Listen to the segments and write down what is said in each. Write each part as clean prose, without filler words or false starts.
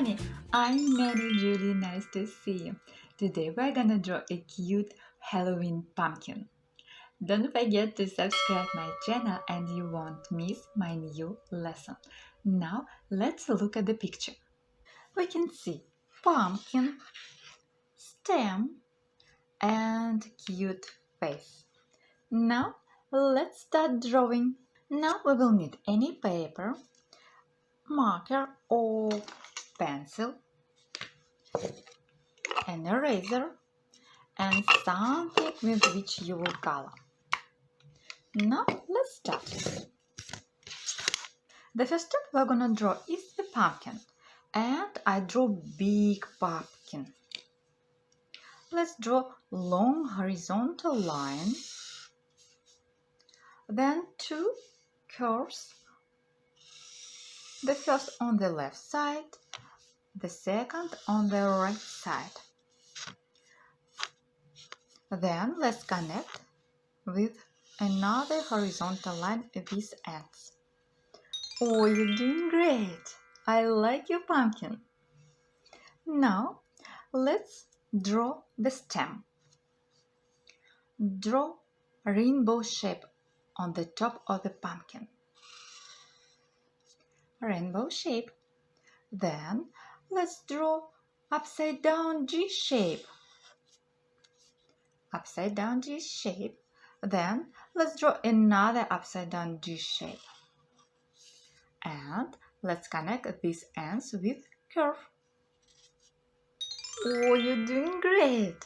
Nanny. I'm Nanny Julie. Nice to see you. Today we're gonna draw a cute Halloween pumpkin. Don't forget to subscribe my channel and you won't miss my new lesson. Now let's look at the picture. We can see pumpkin, stem, and cute face. Now let's start drawing. Now we will need any paper, marker or pencil, an eraser, and something with which you will color. Now let's start. The first step we're gonna draw is the pumpkin, and I draw big pumpkin. Let's draw long horizontal line, then two curves, the first on the left side, the second on the right side. Then let's connect with another horizontal line at these ends. Oh, you're doing great! I like your pumpkin. Now let's draw the stem. Draw a rainbow shape on the top of the pumpkin. Rainbow shape. Then let's draw upside down G shape. Upside down G shape. Then let's draw another upside down G shape. And let's connect these ends with curve. Oh, you're doing great!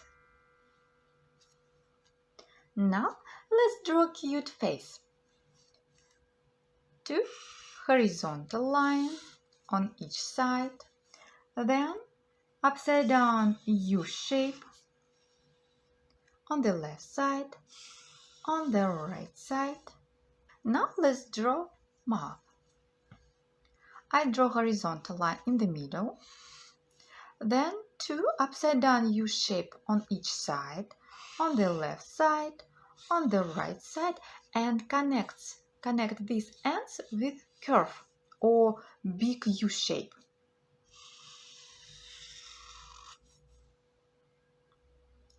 Now let's draw a cute face. Two horizontal lines on each side, then upside down U shape on the left side, on the right side. Now let's draw mouth. I draw horizontal line in the middle, then two upside down U shape on each side, on the left side, on the right side, and connect these ends with curve or big U shape.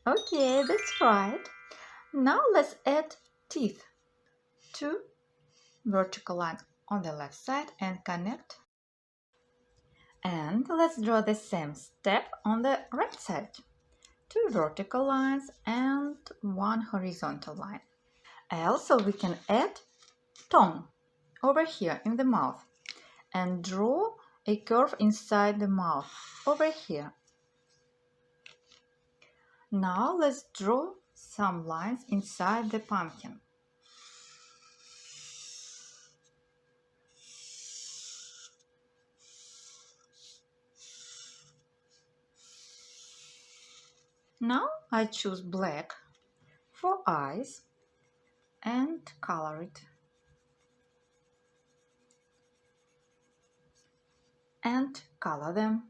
Okay, that's right. Now let's add teeth. Two vertical lines on the left side and connect. And let's draw the same step on the right side. Two vertical lines and one horizontal line. Also, we can add tongue over here in the mouth and draw a curve inside the mouth over here. Now let's draw some lines inside the pumpkin. Now I choose black for eyes and color it. And color them.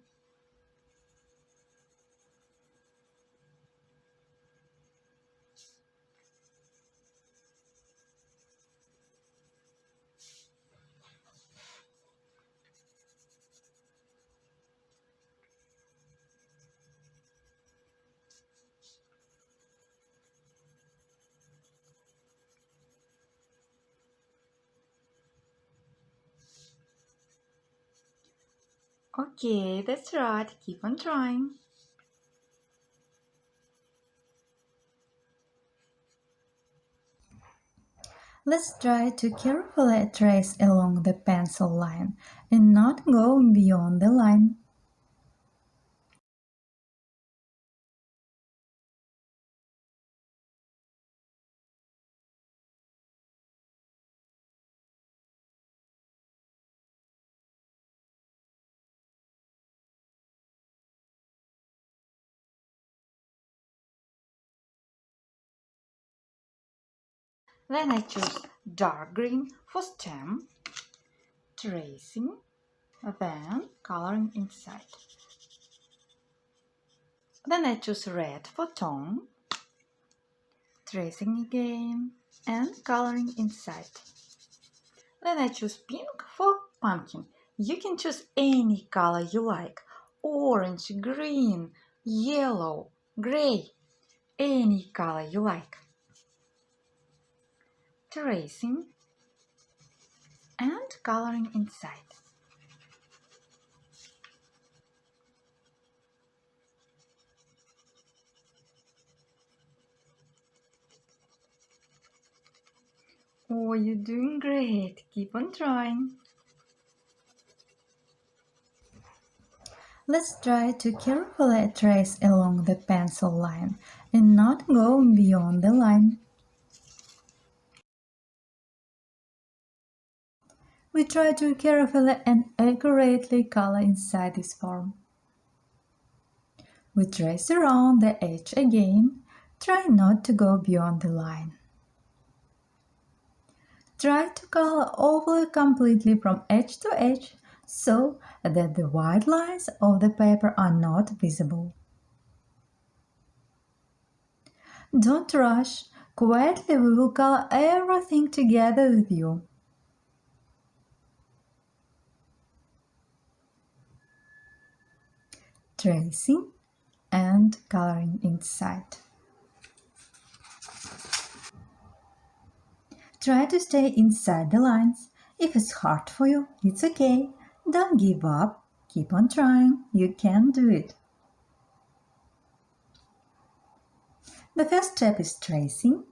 Okay, that's right. Keep on trying. Let's try to carefully trace along the pencil line and not go beyond the line. Then I choose dark green for stem, tracing, then coloring inside. Then I choose red for tongue, tracing again, and coloring inside. Then I choose pink for pumpkin. You can choose any color you like, orange, green, yellow, gray, any color you like. Tracing and coloring inside. Oh, you're doing great. Keep on trying. Let's try to carefully trace along the pencil line and not go beyond the line. We try to carefully and accurately color inside this form. We trace around the edge again. Try not to go beyond the line. Try to color over completely from edge to edge so that the white lines of the paper are not visible. Don't rush. Quietly we will color everything together with you. Tracing and coloring inside. Try to stay inside the lines. If it's hard for you, it's okay. Don't give up. Keep on trying. You can do it. The first step is tracing.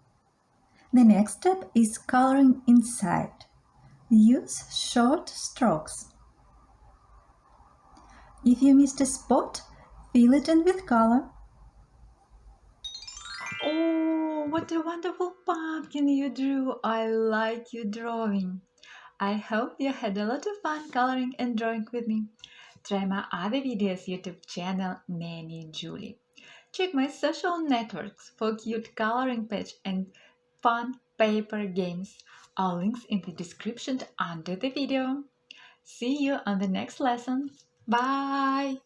The next step is coloring inside. Use short strokes. If you missed a spot, fill it in with color. Oh, what a wonderful pumpkin you drew! I like your drawing. I hope you had a lot of fun coloring and drawing with me. Try my other videos YouTube channel Nanny Julie. Check my social networks for cute coloring page and fun paper games. All links in the description under the video. See you on the next lesson. Bye!